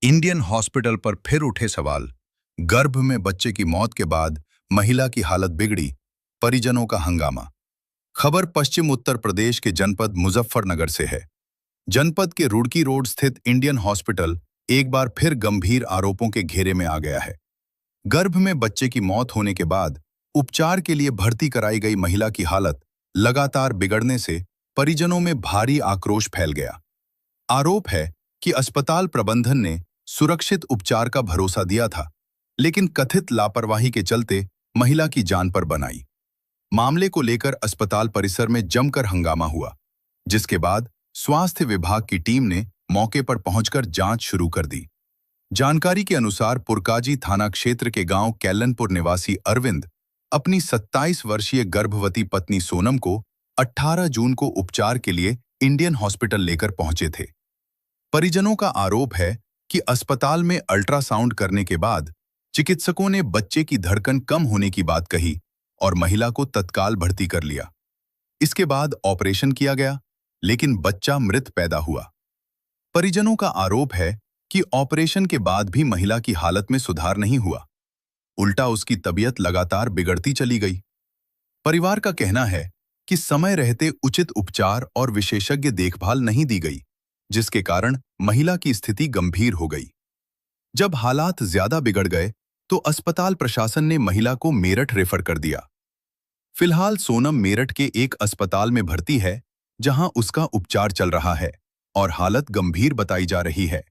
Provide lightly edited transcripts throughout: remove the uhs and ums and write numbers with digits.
Indian hospital पर फिर उठे सवाल। गर्भ में बच्चे की मौत के बाद महिला की हालत बिगड़ी, परिजनों का हंगामा। खबर पश्चिम उत्तर प्रदेश के जनपद मुजफ्फरनगर से है। जनपद के रुड़की रोड स्थित इंडियन हॉस्पिटल एक बार फिर गंभीर आरोपों के घेरे में आ गया है। गर्भ में बच्चे की मौत होने के बाद उपचार के लिए भर्ती कराई गई महिला की हालत लगातार बिगड़ने से परिजनों में भारी आक्रोश फैल गया। आरोप है कि अस्पताल प्रबंधन ने सुरक्षित उपचार का भरोसा दिया था, लेकिन कथित लापरवाही के चलते महिला की जान पर बन आई। मामले को लेकर अस्पताल परिसर में जमकर हंगामा हुआ, जिसके बाद स्वास्थ्य विभाग की टीम ने मौके पर पहुंचकर जांच शुरू कर दी। जानकारी के अनुसार पुरकाजी थाना क्षेत्र के गांव कैलनपुर निवासी अरविंद अपनी 27 वर्षीय गर्भवती पत्नी सोनम को 18 जून को उपचार के लिए इंडियन हॉस्पिटल लेकर पहुंचे थे। परिजनों का आरोप है कि अस्पताल में अल्ट्रासाउंड करने के बाद चिकित्सकों ने बच्चे की धड़कन कम होने की बात कही और महिला को तत्काल भर्ती कर लिया। इसके बाद ऑपरेशन किया गया, लेकिन बच्चा मृत पैदा हुआ। परिजनों का आरोप है कि ऑपरेशन के बाद भी महिला की हालत में सुधार नहीं हुआ, उल्टा उसकी तबीयत लगातार बिगड़ती चली गई। परिवार का कहना है कि समय रहते उचित उपचार और विशेषज्ञ देखभाल नहीं दी गई, जिसके कारण महिला की स्थिति गंभीर हो गई। जब हालात ज्यादा बिगड़ गए तो अस्पताल प्रशासन ने महिला को मेरठ रेफर कर दिया। फिलहाल सोनम मेरठ के एक अस्पताल में भर्ती है, जहां उसका उपचार चल रहा है और हालत गंभीर बताई जा रही है।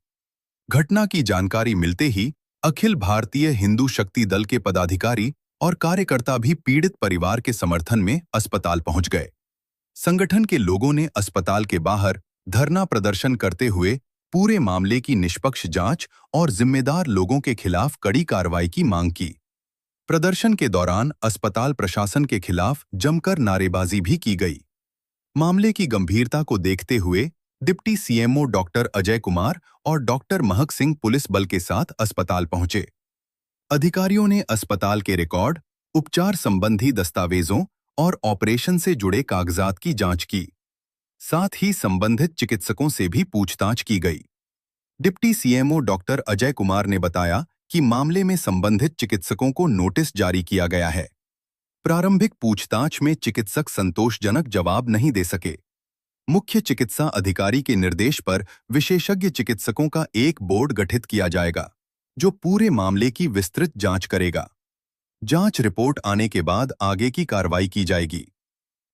घटना की जानकारी मिलते ही अखिल भारतीय हिंदू शक्ति दल के पदाधिकारी और कार्यकर्ता भी पीड़ित परिवार के समर्थन में अस्पताल पहुंच गए। संगठन के लोगों ने अस्पताल के बाहर धरना प्रदर्शन करते हुए पूरे मामले की निष्पक्ष जांच और जिम्मेदार लोगों के खिलाफ कड़ी कार्रवाई की मांग की। प्रदर्शन के दौरान अस्पताल प्रशासन के खिलाफ जमकर नारेबाजी भी की गई। मामले की गंभीरता को देखते हुए deputy CMO doctor Ajay Kumar और डॉक्टर महक सिंह पुलिस बल के साथ अस्पताल पहुंचे। अधिकारियों ने अस्पताल के रिकॉर्ड, उपचार संबंधी दस्तावेजों और ऑपरेशन से जुड़े कागजात की जांच की। साथ ही संबंधित चिकित्सकों से भी पूछताछ की गई। Deputy CMO doctor Ajay Kumar ने बताया कि मामले में संबंधित चिकित्सकों को नोटिस जारी किया गया है। प्रारंभिक पूछताछ में चिकित्सक संतोषजनक जवाब नहीं दे सके। मुख्य चिकित्सा अधिकारी के निर्देश पर विशेषज्ञ चिकित्सकों का एक बोर्ड गठित किया जाएगा, जो पूरे मामले की विस्तृत जांच करेगा। जांच रिपोर्ट आने के बाद आगे की कार्रवाई की जाएगी।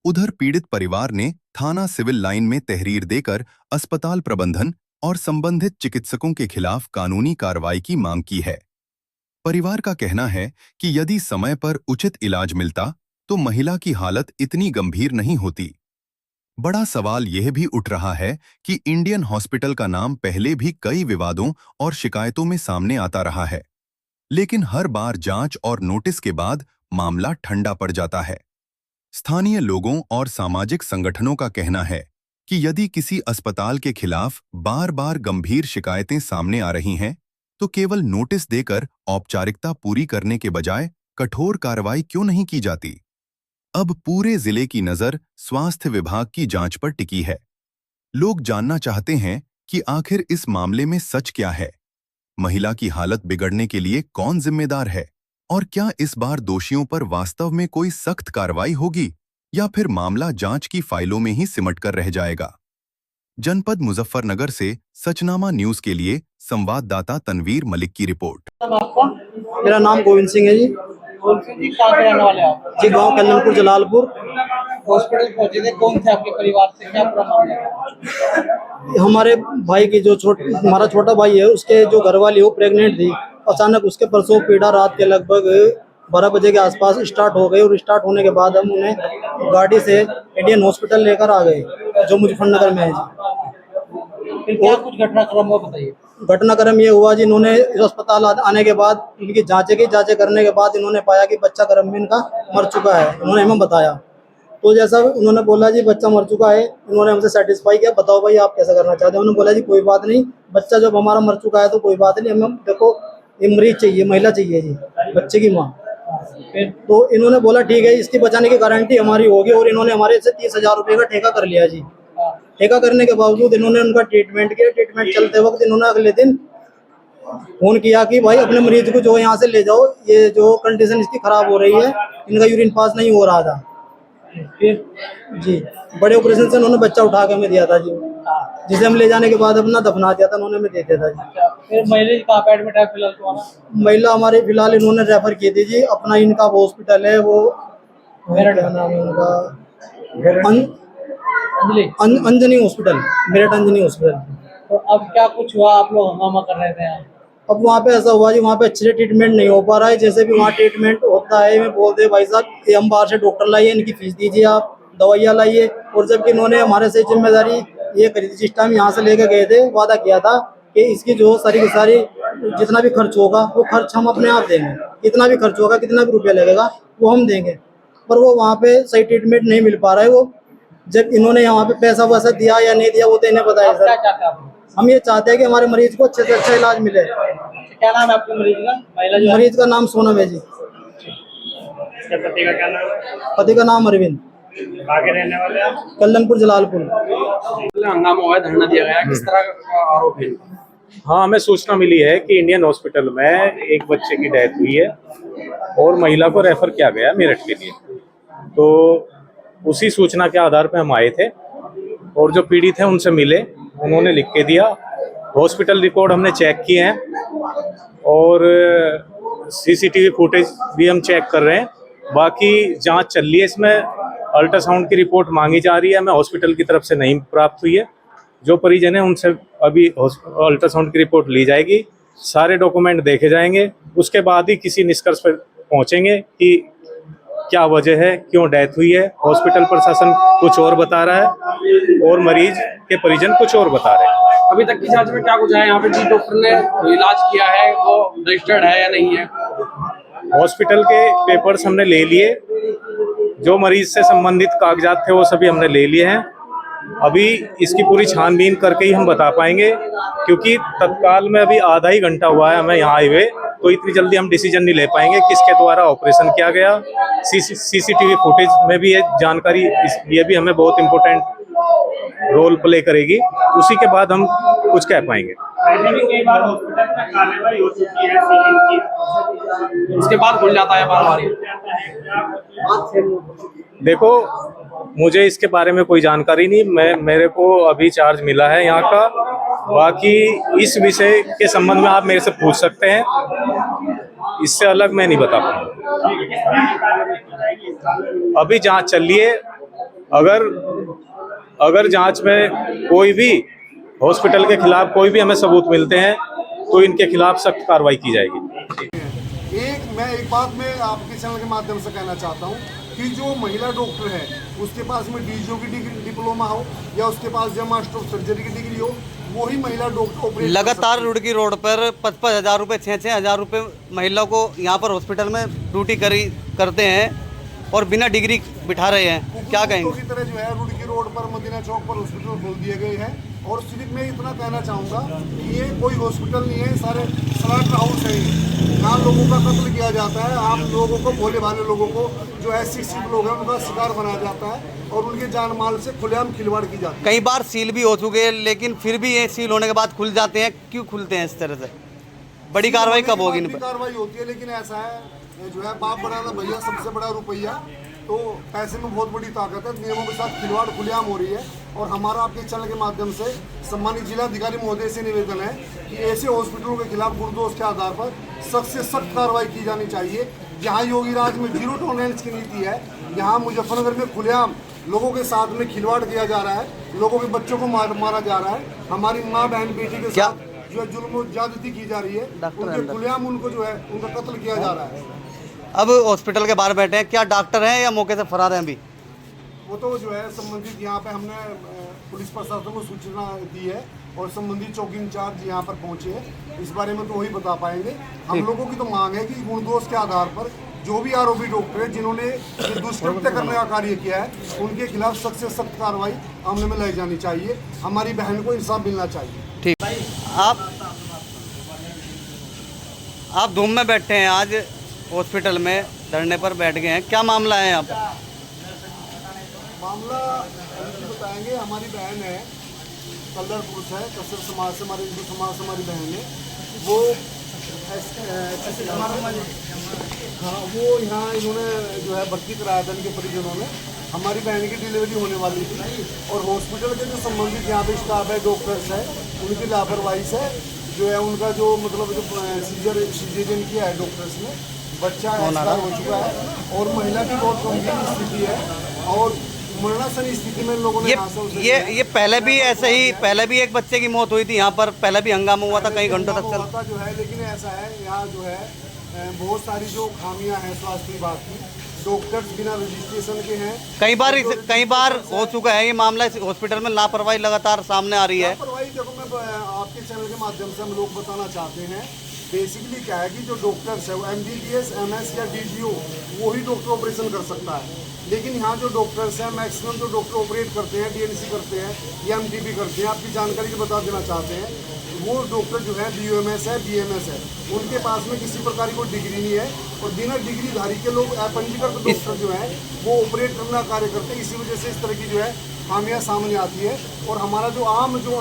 उधर पीड़ित परिवार ने थाना सिविल लाइन में तहरीर देकर अस्पताल प्रबंधन और संबंधित चिकित्सकों के खिलाफ कानूनी कार्रवाई की मांग की है। परिवार का कहना है कि यदि समय पर उचित इलाज मिलता तो महिला की हालत इतनी गंभीर नहीं होती। बड़ा सवाल यह भी उठ रहा है कि इंडियन हॉस्पिटल का नाम पहले भी कई विवादों और शिकायतों में सामने आता रहा है, लेकिन हर बार जांच और नोटिस के बाद मामला ठंडा पड़ जाता है। स्थानीय लोगों और सामाजिक संगठनों का कहना है कि यदि किसी अस्पताल के खिलाफ बार-बार गंभीर शिकायतें सामने आ रही हैं, तो केवल नोटिस देकर औपचारिकता पूरी करने के बजाय कठोर कार्रवाई क्यों नहीं की जाती? अब पूरे जिले की नजर स्वास्थ्य विभाग की जांच पर टिकी है। लोग जानना चाहते हैं कि आखिर इस मामले में सच क्या है, महिला की हालत बिगड़ने के लिए कौन जिम्मेदार है, और क्या इस बार दोषियों पर वास्तव में कोई सख्त कार्रवाई होगी या फिर मामला जांच की फाइलों में ही सिमट कर रह जाएगा। जनपद मुजफ्फरनगर से सचनामा न्यूज के लिए संवाददाता तनवीर मलिक की रिपोर्ट। आपका? मेरा नाम गोविंद सिंह है जी। गोविंद सिंह जी, कहाँ के रहने वाले आप? जी, गांव कल्याणपुर जलालपुर। हॉस्पिटल पहुंचे थे, कौन थे आपके परिवार से, क्या पूरा मामला है? हमारे भाई की जो हमारा छोटा भाई है, उसके जो घरवाली वो प्रेग्नेंट थी। अचानक उसके प्रसव पीड़ा रात के लगभग 12 बजे के आसपास स्टार्ट हो गई और स्टार्ट होने के बाद हम उन्हें गाड़ी से इंडियन हॉस्पिटल लेकर आ गए, जो मुजफ्फरनगर में है जी। फिर क्या कुछ घटनाक्रम हुआ, बताइए। घटनाक्रम ये हुआ जी, इन्होंने इस अस्पताल आने के बाद इनकी जांचें करने के बाद इन्होंने पाया कि बच्चा गर्भ में इनका मर चुका है। इन्होंने हमें बताया, तो जैसा उन्होंने बोला जी बच्चा मर चुका है, उन्होंने हमसे सेटिस्फाई किया, बताओ भाई आप कैसा करना चाहते हैं। उन्होंने बोला जी कोई बात नहीं, बच्चा जब हमारा मर चुका है तो कोई बात नहीं, हमें देखो ये मरीज चाहिए, महिला चाहिए जी, बच्चे की माँ। तो इन्होंने बोला ठीक है, इसकी बचाने की गारंटी हमारी होगी, और इन्होंने हमारे से 30,000 रुपये का ठेका कर लिया जी। ठेका करने के बावजूद इन्होंने उनका ट्रीटमेंट किया। ट्रीटमेंट चलते वक्त इन्होंने अगले दिन फोन किया कि भाई अपने मरीज को जो यहाँ से ले जाओ, ये जो कंडीशन इसकी खराब हो रही है, इनका यूरिन पास नहीं हो रहा था। फिर जी, बड़े ऑपरेशन से उन्होंने बच्चा उठा के हमें दिया था जी, जिसे हम ले जाने के बाद अपना दफना दिया था, उन्होंने हमें दे दिया था जी। अच्छा, फिर महिला कहाँ पे एडमिट है फिलहाल तुम्हारा? महिला हमारे फिलहाल इन्होंने रेफर की थी जी, अपना इनका हॉस्पिटल है वो, मेरठ। क्या नाम है उनका, अंजलि। Anjani hospital, Meerut Anjani hospital. तो अब क्या कुछ हुआ, आप लोग हंगामा कर रहे थे यहाँ? अब वहाँ पे ऐसा हुआ जी, वहाँ पे अच्छे से ट्रीटमेंट नहीं हो पा रहा है, जैसे भी वहाँ ट्रीटमेंट होता है मैं बोलते हैं भाई साहब ये हम बाहर से डॉक्टर लाइए, इनकी फीस दीजिए, आप दवाइयाँ लाइए। और जबकि इन्होंने हमारे से जिम्मेदारी ये करी थी, जिस टाइम यहाँ से लेके गए थे वादा किया था कि इसकी जो सारी की सारी जितना भी खर्च होगा वो खर्च हम अपने आप देंगे, कितना भी खर्च होगा, कितना भी रुपया लगेगा वो हम देंगे। पर वो वहाँ पे सही ट्रीटमेंट नहीं मिल पा रहा है। वो जब इन्होंने यहाँ पे पैसा वैसा दिया या नहीं दिया वो तो इन्हें पता है आप क्या सर। चाहते हैं आप? हम ये चाहते हैं कि हमारे मरीज को अच्छे से अच्छा इलाज मिले। क्या नाम है आपके मरीज का? महिला जो है? मरीज का नाम सोनम है जी। इसके पति का क्या नाम है? पति का नाम अरविंद, आगे रहने वाले आप? कल्याणपुर जलालपुर। हंगामा हुआ है, धरना दिया गया, किस तरह का आरोप है? हाँ, हमें सूचना मिली है कि इंडियन हॉस्पिटल में एक बच्चे की डेथ हुई है और महिला को रेफर किया गया मेरठ के लिए। तो उसी सूचना के आधार पर हम आए थे और जो पीड़ित हैं उनसे मिले, उन्होंने लिख के दिया। हॉस्पिटल रिकॉर्ड हमने चेक किए हैं और सीसीटीवी फुटेज भी हम चेक कर रहे हैं। बाकी जांच चल रही है, इसमें अल्ट्रासाउंड की रिपोर्ट मांगी जा रही है, हमें हॉस्पिटल की तरफ से नहीं प्राप्त हुई है। जो परिजन है उनसे अभी अल्ट्रासाउंड की रिपोर्ट ली जाएगी, सारे डॉक्यूमेंट देखे जाएंगे, उसके बाद ही किसी निष्कर्ष पर पहुंचेंगे कि क्या वजह है, क्यों डेथ हुई है। हॉस्पिटल प्रशासन कुछ और बता रहा है और मरीज के परिजन कुछ और बता रहे हैं। अभी तक की जांच में क्या कुछ है? यहाँ पे जिस डॉक्टर ने इलाज किया है वो रजिस्टर्ड है या नहीं है? हॉस्पिटल के पेपर्स हमने ले लिए, जो मरीज से संबंधित कागजात थे वो सभी हमने ले लिए हैं। अभी इसकी पूरी छानबीन करके ही हम बता पाएंगे, क्योंकि तत्काल में अभी आधा ही घंटा हुआ है हमें यहाँ आए हुए, तो इतनी जल्दी हम डिसीजन नहीं ले पाएंगे किसके द्वारा ऑपरेशन किया गया। सीसीटीवी फुटेज में भी ये जानकारी, ये भी हमें बहुत इम्पोर्टेंट रोल प्ले करेगी, उसी के बाद हम कुछ कह पाएंगे। कई बार हॉस्पिटल में कार्रवाई हो चुकी है सीलिंग की, उसके बाद खुल जाता है बार बार। देखो, मुझे इसके बारे में कोई जानकारी नहीं, मेरे को अभी चार्ज मिला है यहाँ का। बाकी इस विषय के संबंध में आप मेरे से पूछ सकते हैं, इससे अलग मैं नहीं बता पाऊंगा। अभी जांच चल रही है, अगर जांच में कोई भी हॉस्पिटल के खिलाफ कोई भी हमें सबूत मिलते हैं तो इनके खिलाफ सख्त कार्रवाई की जाएगी। एक बात मैं आपके चैनल के माध्यम से कहना चाहता हूँ कि जो महिला डॉक्टर है उसके पास में डीजीओ की डिप्लोमा हो या उसके पास जब मास्टर ऑफ सर्जरी की डिग्री हो, वही महिला डॉक्टर लगातार रुड़की रोड पर 55,000 रुपये 6,000 रुपये महिला को यहाँ पर हॉस्पिटल में ड्यूटी करते हैं और बिना डिग्री बिठा रहे हैं। क्या कहेंगे? की तरह जो है रुड़की रोड पर मदीना चौक पर हॉस्पिटल खोल दिए गए हैं। और सिर्फ मैं इतना कहना चाहूँगा कि ये कोई हॉस्पिटल नहीं है, सारे स्लॉटर हाउस है। यहाँ लोगों का कत्ल किया जाता है, आम लोगों को, भोले भाले लोगों को, जो SC लोग हैं उनका शिकार बनाया जाता है और उनके जान माल से खुलेआम खिलवाड़ की जाती है। कई बार सील भी हो चुके हैं, लेकिन फिर भी ये सील होने के बाद खुल जाते हैं। क्यों खुलते हैं इस तरह से? बड़ी कार्रवाई कब होगी इन पर? कार्रवाई होती है, लेकिन ऐसा है जो है बाप बनाना भैया सबसे बड़ा रुपया, तो पैसे में बहुत बड़ी ताकत है। नियमों के साथ खिलवाड़ खुलेआम हो रही है और हमारा आपके चैनल के माध्यम से सम्मानित जिलाधिकारी महोदय से निवेदन है कि ऐसे हॉस्पिटलों के खिलाफ गुरदोष के आधार पर सख्त से सख्त कार्रवाई की जानी चाहिए। जहाँ योगी राज में जीरो टॉलरेंस की नीति है, यहाँ मुजफ्फरनगर में खुलेआम लोगों के साथ में खिलवाड़ किया जा रहा है, लोगों के बच्चों को मारा जा रहा है, हमारी माँ बहन बेटी के साथ जो है जुल्म ज्यादती की जा रही है, उनके खुलेआम उनको जो है उनका कत्ल किया जा रहा है। अब हॉस्पिटल के बाहर बैठे हैं, क्या डॉक्टर हैं या मौके से फरार हैं अभी? वो तो जो है संबंधित यहाँ पे हमने पुलिस प्रशासन को सूचना दी है और संबंधित चौकी इंचार्ज यहाँ पर पहुँचे हैं, इस बारे में तो वही बता पाएंगे। हम लोगों की तो मांग है कि गुणदोष के आधार पर जो भी आरोपी डॉक्टर है जिन्होंने दुष्कृत्य करने का कार्य किया है, उनके खिलाफ सख्त से सख्त कार्रवाई अमल में लाई जानी चाहिए। हमारी बहन को इंसाफ मिलना चाहिए। ठीक, आप धूम में बैठे हैं, आज हॉस्पिटल में धरने पर बैठ गए हैं, क्या मामला है यहाँ पर? मामला बताएंगे। हमारी बहन है, कलर पुरुष है, कसर समाज से, हमारे हिंदू समाज से हमारी बहन है। वो हाँ वो यहाँ इन्होंने जो है भर्ती कराया था इनके परिजनों ने। हमारी बहन की डिलीवरी होने वाली थी और हॉस्पिटल के जो संबंधित यहाँ पे स्टाफ है, डॉक्टर्स है, उनकी लापरवाही से जो है उनका जो मतलब जो सीजरियन किया है डॉक्टर्स ने, बच्चा एक्सपायर हो चुका है और महिला की बहुत गंभीर स्थिति है और मरणासन स्थिति में लोगों ने ये पहले भी ऐसे ही, पहले भी एक बच्चे की मौत हुई थी यहाँ पर, पहले भी हंगामा हुआ था कई घंटों तक चलता जो है। लेकिन ऐसा है यहाँ जो है बहुत सारी जो खामियां हैं स्वास्थ्य विभाग की, डॉक्टर्स बिना रजिस्ट्रेशन के हैं। कई बार हो चुका है ये मामला, इस हॉस्पिटल में लापरवाही लगातार सामने आ रही है। लापरवाही देखो, मैं आपके चैनल के माध्यम से हम लोग बताना चाहते हैं, बेसिकली क्या है कि जो डॉक्टर्स है वो MBBS, MS या DGO वही डॉक्टर ऑपरेशन कर सकता है। लेकिन यहाँ जो डॉक्टर्स हैं मैक्सिमम जो डॉक्टर ऑपरेट करते हैं DNC करते हैं या MTB करते हैं, आपकी जानकारी के बता देना चाहते हैं, वो डॉक्टर जो है BOMS है, BMS है, उनके पास में किसी प्रकार की कोई डिग्री नहीं है और बिना डिग्रीधारी के लोग अपंजीकृत डॉक्टर जो है वो ऑपरेट करना कार्य करते हैं। इसी वजह से इस तरह की जो है खामियां सामने आती है और हमारा जो आम जो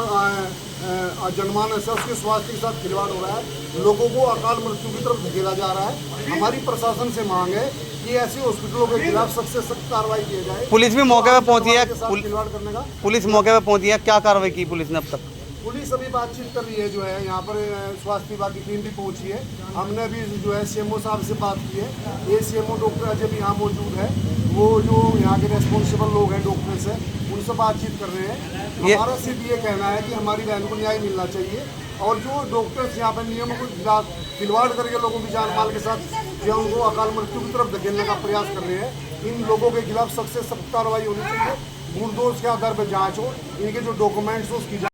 जनमानस है उसके स्वास्थ्य के साथ खिलवाड़ हो रहा है, लोगों को अकाल मृत्यु की तरफ धकेला जा रहा है। हमारी प्रशासन से मांग है कि ऐसे हॉस्पिटलों के खिलाफ सख्त से सख्त कार्रवाई की जाए। पुलिस भी मौके पर पहुंची है, खिलवाड़ करने का पुलिस मौके पर पहुंची है, क्या कार्रवाई की पुलिस ने अब तक? पुलिस अभी बातचीत कर रही है, जो है यहाँ पर स्वास्थ्य विभाग की टीम भी पहुंची है। हमने भी जो है CMO साहब से बात की है, ये CMO डॉक्टर अजय भी यहाँ मौजूद है, वो जो यहाँ के रेस्पॉन्सिबल लोग हैं डॉक्टर्स हैं उनसे बातचीत कर रहे हैं। हमारा सिर्फ ये कहना है कि हमारी बहन को न्याय मिलना चाहिए और जो डॉक्टर्स यहाँ पर नियमों को खिलवाड़ करके लोगों की जान माल के साथ जो उनको अकाल मृत्यु की तरफ धकेलने का प्रयास कर रहे हैं, इन लोगों के खिलाफ सख्त से सख्त कार्रवाई होनी चाहिए। निर्दोष के आधार पर जाँच हो, इनके जो डॉक्यूमेंट्स हो उसकी